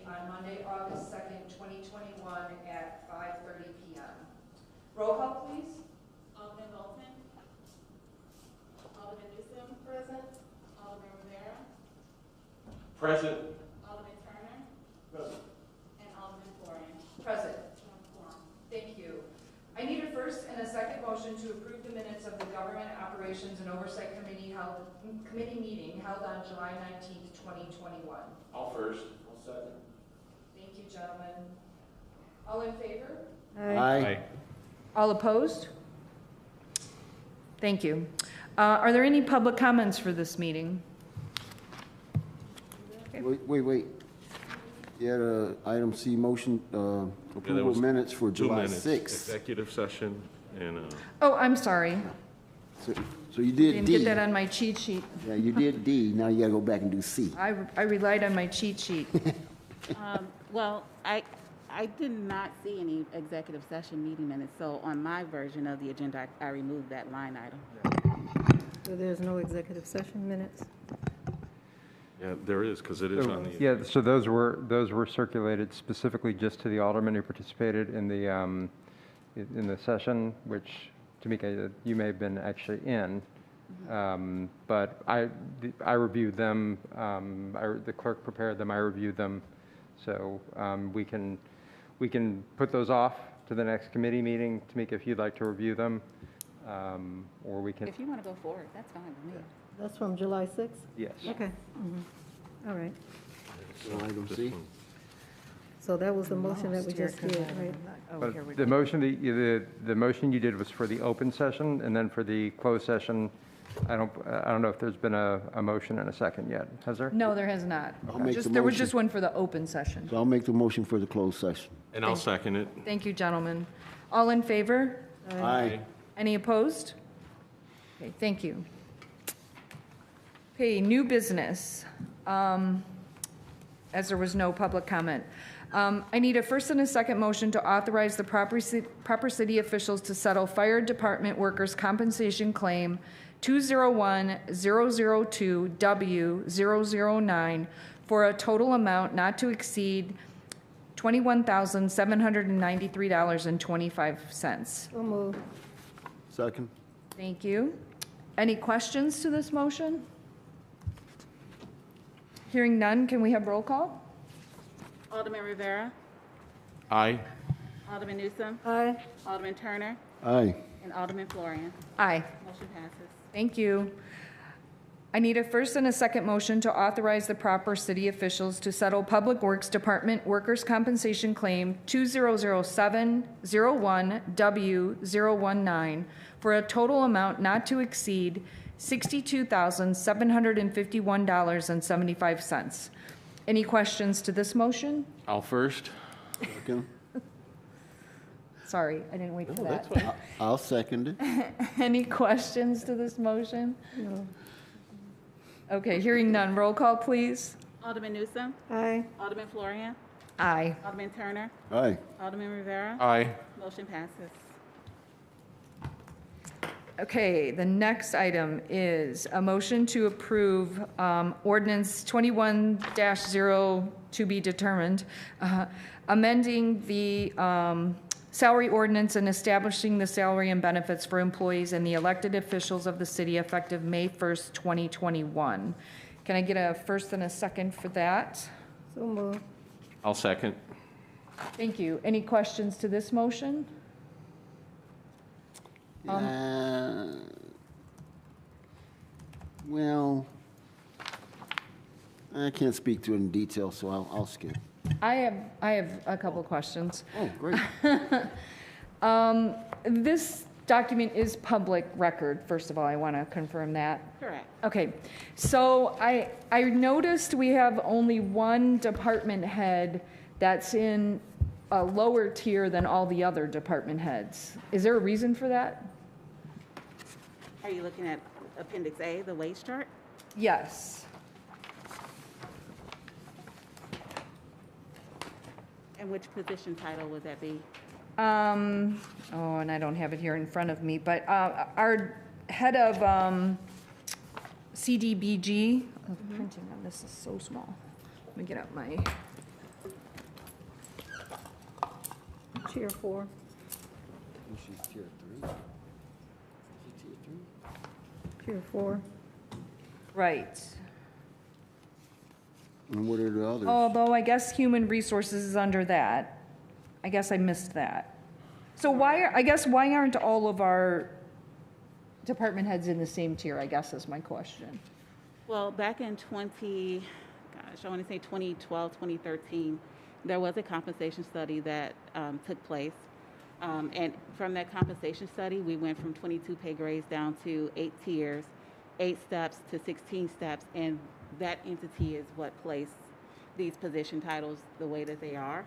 on Monday, August 2nd, 2021 at 5:30 p.m. Roll call, please. Alderman Bolton. Alderman Newsom. Present. Alderman Rivera. Present. Alderman Turner. Present. And Alderman Florian. Present. Quorum. Thank you. I need a first and a second motion to approve the minutes of the Government Operations and Oversight Committee meeting held on July 19th, 2021. I'll first. I'll second. Thank you, gentlemen. All in favor? Aye. All opposed? Thank you. Are there any public comments for this meeting? Okay. Wait. You had item C, motion, approval of minutes for July 6th. Executive session and, Oh, I'm sorry. So you did Didn't D. get that on my cheat sheet. Yeah, you did D, now you gotta go back and do C. I relied on my cheat sheet. Well, I did not see any executive session meeting minutes, so on my version of the agenda, I removed that line item. So there's no executive session minutes? yeah, there is, because it is on the. Yeah, so those were circulated specifically just to the aldermen who participated in the session, which, Tamika, you may have been actually in. But I reviewed them, the clerk prepared them, I reviewed them. So we can put those off to the next committee meeting, Tamika, if you'd like to review them, or we can. If you want to go forward, that's fine with me. That's from July 6th? Yes. Okay. All right. So item C. So that was the motion that we just did, right? But the motion, the motion you did was for the open session, and then for the closed session, I don't know if there's been a motion and a second yet. Has there? No, there has not. I'll make the There was motion. just one for the open session. So I'll make the motion for the closed session. And I'll second it. Thank you, gentlemen. All in favor? Aye. Any opposed? Okay, thank you. Okay, new business. As there was no public comment. I need a first and a second motion to authorize the proper city officials to settle fire department workers' compensation claim 201002W009 for a total amount not to exceed $21,793.25. So moved. Second. Thank you. Any questions to this motion? Hearing none, can we have roll call? Alderman Rivera. Aye. Alderman Newsom. Aye. Alderman Turner. Aye. And Alderman Florian. Aye. Motion passes. Thank you. I need a first and a second motion to authorize the proper city officials to settle Public Works Department workers' compensation claim 200701W019 for a total amount not to exceed $62,751.75. Any questions to this motion? I'll first. Second. Sorry, I didn't wait for that. I'll second it. Any questions to this motion? No. Okay, hearing none. Roll call, please. Alderman Newsom. Aye. Alderman Florian. Aye. Alderman Turner. Aye. Alderman Rivera. Aye. Motion passes. Okay, the next item is a motion to approve ordinance 21-0 to be determined, amending the salary ordinance and establishing the salary and benefits for employees and the elected officials of the city effective May 1st, 2021. Can I get a first and a second for that? So moved. I'll second. Thank you. Any questions to this motion? Well, I can't speak to it in detail, so I'll skip. I have a couple of questions. Oh, great. This document is public record, first of all, I want to confirm that. Correct. Okay, so I noticed we have only one department head that's in a lower tier than all the other department heads. Is there a reason for that? Are you looking at Appendix A, the wage chart? Yes. And which position title would that be? Oh, and I don't have it here in front of me, but our head of CDBG, printing on this is so small. Let me get out my Tier 4. She's tier 3. Is she tier 3? Tier 4. Right. And what are the others? Although I guess human resources is under that. I guess I missed that. So why aren't all of our department heads in the same tier, I guess is my question. Well, back in I want to say 2012, 2013, there was a compensation study that took place. And from that compensation study, we went from 22 pay grades down to 8 tiers, 8 steps to 16 steps, and that entity is what placed these position titles the way that they are.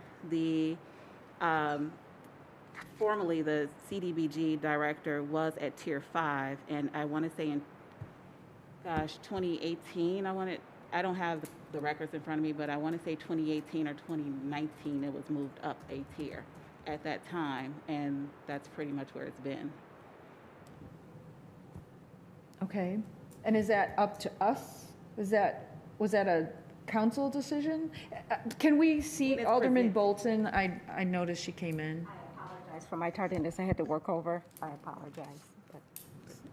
Formerly, the CDBG director was at tier 5, and I want to say in 2018, I don't have the records in front of me, but I want to say 2018 or 2019, it was moved up a tier at that time, and that's pretty much where it's been. Okay. And is that up to us? Was that a council decision? Can we see It's Alderman presented. Bolton? I noticed she came in. I apologize for my tardiness. I had to work over. I apologize.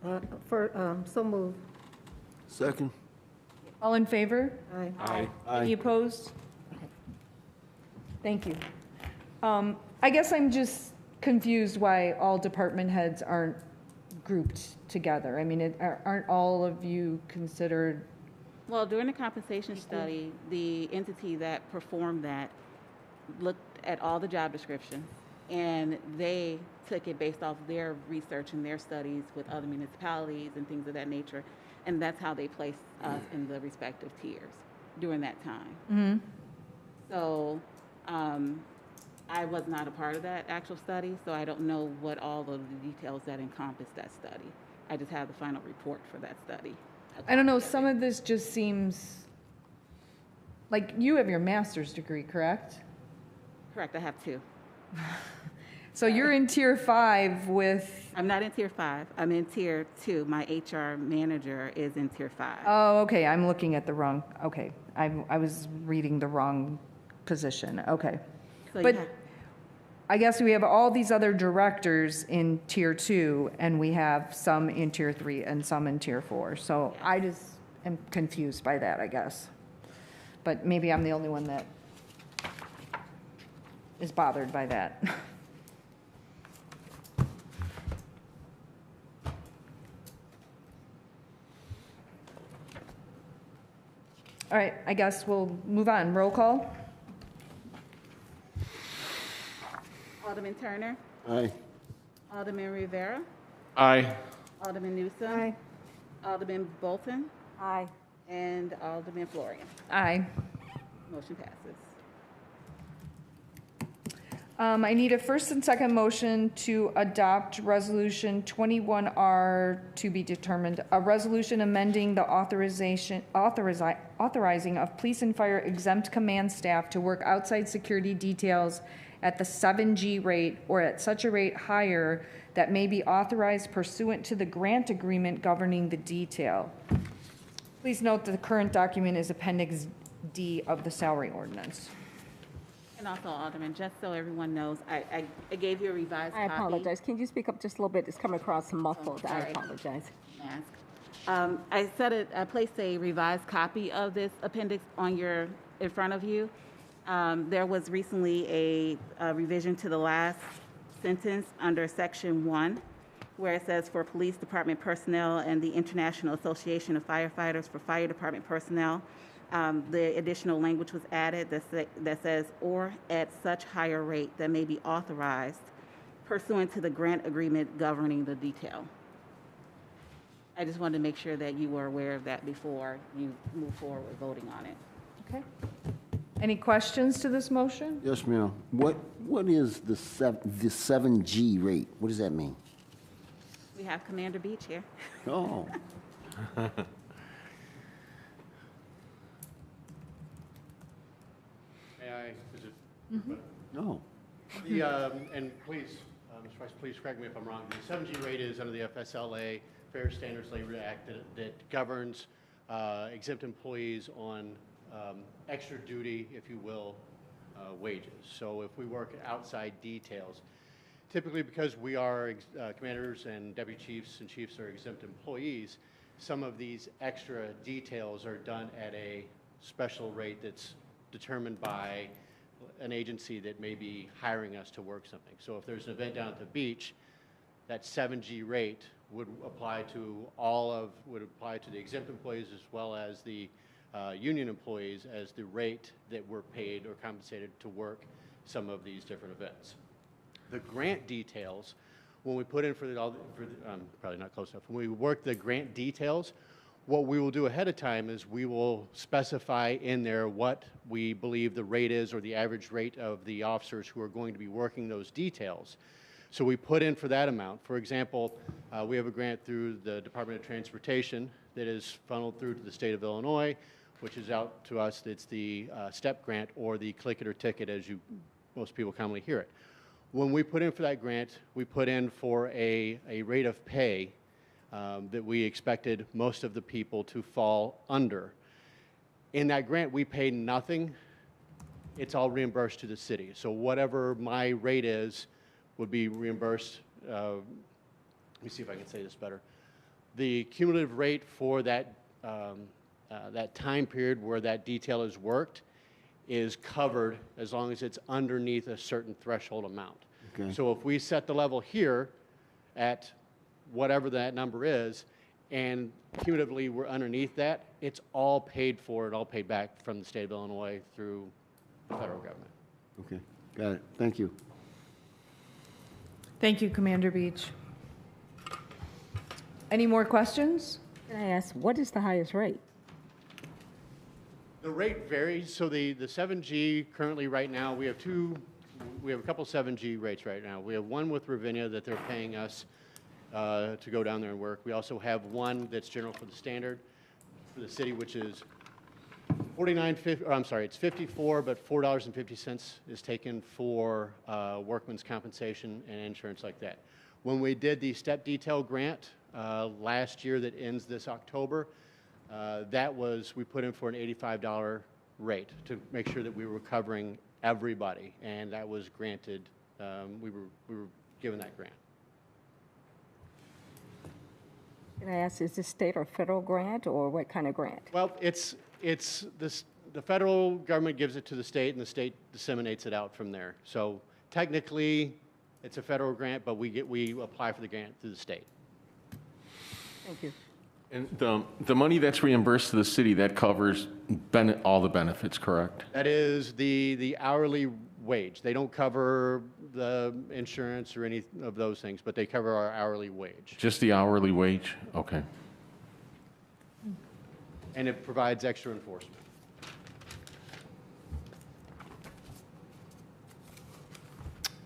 But So moved. Second? All in favor? Aye. Any opposed? Thank you. I guess I'm just confused why all department heads aren't grouped together. I mean, aren't all of you considered? Well, during the compensation study, the entity that performed that looked at all the job descriptions, and they took it based off their research and their studies with other municipalities and things of that nature, and that's how they placed us in the respective tiers during that time. Mm-hmm. So I was not a part of that actual study, so I don't know what all of the details that encompass that study. I just have the final report for that study. I don't know, some of this just seems, like, you have your master's degree, correct? Correct, I have 2. So you're in tier 5 with, I'm not in tier 5. I'm in tier 2. My HR manager is in tier 5. oh, okay, I'm looking at the wrong, okay. I was reading the wrong position, okay. So you But have- I guess we have all these other directors in tier 2, and we have some in tier 3 and some in tier 4. So I just am confused by that, I guess. But maybe I'm the only one that is bothered by that. All right, I guess we'll move on. Roll call? Alderman Turner, Aye. Alderman Rivera, Aye. Alderman Newsom, Aye. Alderman Bolton, aye. and Alderman Florian. Aye. Motion passes. I need a first and second motion to adopt Resolution 21R to be determined, a resolution amending the authorizing of police and fire exempt command staff to work outside security details at the 7G rate or at such a rate higher that may be authorized pursuant to the grant agreement governing the detail. Please note that the current document is Appendix D of the salary ordinance. And also, Alderman, just so everyone knows, I gave you a revised I copy. apologize. Can you speak up just a little bit? It's coming across muffled. I sorry. apologize. Ask. I placed a revised copy of this appendix in front of you. There was recently a revision to the last sentence under Section 1, where it says for police department personnel and the International Association of Firefighters for fire department personnel. The additional language was added that says, or at such higher rate that may be authorized pursuant to the grant agreement governing the detail. I just wanted to make sure that you were aware of that before you move forward with voting on it. Okay. Any questions to this motion? Yes, ma'am. What is the 7G rate? What does that mean? We have Commander Beach here. Oh, May I, is it? no. And please, Mr. Vice, please correct me if I'm wrong. The 7G rate is under the FSLA, Fair Standards Labor Act, that governs exempt employees on extra duty, if you will, wages. So if we work outside details, typically because we are commanders and deputy chiefs and chiefs are exempt employees, some of these extra details are done at a special rate that's determined by an agency that may be hiring us to work something. So if there's an event down at the beach, that 7G rate would apply to the exempt employees as well as the union employees as the rate that we're paid or compensated to work some of these different events. The grant details, when we put in probably not close enough, when we work the grant details, what we will do ahead of time is we will specify in there what we believe the rate is or the average rate of the officers who are going to be working those details. So we put in for that amount. For example, we have a grant through the Department of Transportation that is funneled through to the state of Illinois, which is out to us. It's the STEP grant or the click it or ticket as most people commonly hear it. When we put in for that grant, we put in for a rate of pay that we expected most of the people to fall under. In that grant, we paid nothing. It's all reimbursed to the city. So whatever my rate is would be reimbursed. Let me see if I can say this better. The cumulative rate for that, that time period where that detail is worked is covered as long as it's underneath a certain threshold amount. Okay. So if we set the level here at whatever that number is, and cumulatively we're underneath that, it's all paid for and all paid back from the state of Illinois through the federal government. Okay, got it. Thank you. Thank you, Commander Beach. Any more questions? Can I ask, what is the highest rate? The rate varies. So the 7G currently right now, we have a couple 7G rates right now. We have one with Ravinia that they're paying us to go down there and work. We also have one that's general for the standard for the city, which is it's 54, but $4.50 is taken for workman's compensation and insurance like that. When we did the step detail grant last year that ends this October, we put in for an $85 rate to make sure that we were covering everybody, and that was granted. We were given that grant. Can I ask, is this state or federal grant, or what kind of grant? Well, the federal government gives it to the state, and the state disseminates it out from there. So technically, it's a federal grant, but we apply for the grant through the state. Thank you. And the money that's reimbursed to the city, that covers all the benefits, correct? That is the hourly wage. They don't cover the insurance or any of those things, but they cover our hourly wage. Just the hourly wage? Okay. And it provides extra enforcement.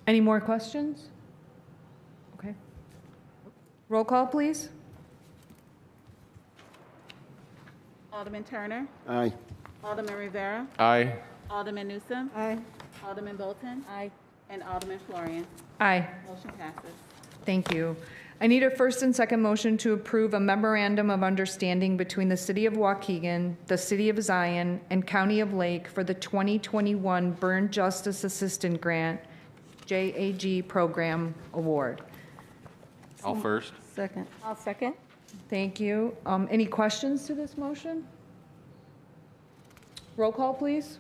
Any more questions? Okay. Roll call, please. Alderman Turner, Aye. Alderman Rivera, Aye. Alderman Newsome, Aye. Alderman Bolton, Aye. and Alderman Florian. Aye. Motion passes. Thank you. I need a first and second motion to approve a memorandum of understanding between the City of Waukegan, the City of Zion, and County of Lake for the 2021 Burn Justice Assistant Grant, JAG Program Award. I'll first. Second. I'll second. Thank you. Any questions to this motion? Roll call, please.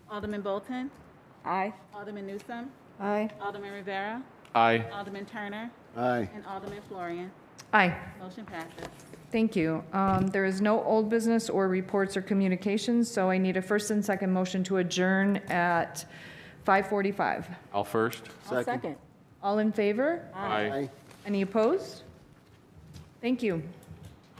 Alderman Bolton, Aye. Alderman Newsome, Aye. Alderman Rivera, Aye. Alderman Turner, Aye. and Alderman Florian. Aye. Motion passes. Thank you. There is no old business or reports or communications, so I need a first and second motion to adjourn at 5:45. I'll first. I'll second. All in favor? Aye. Aye. Any opposed? Thank you.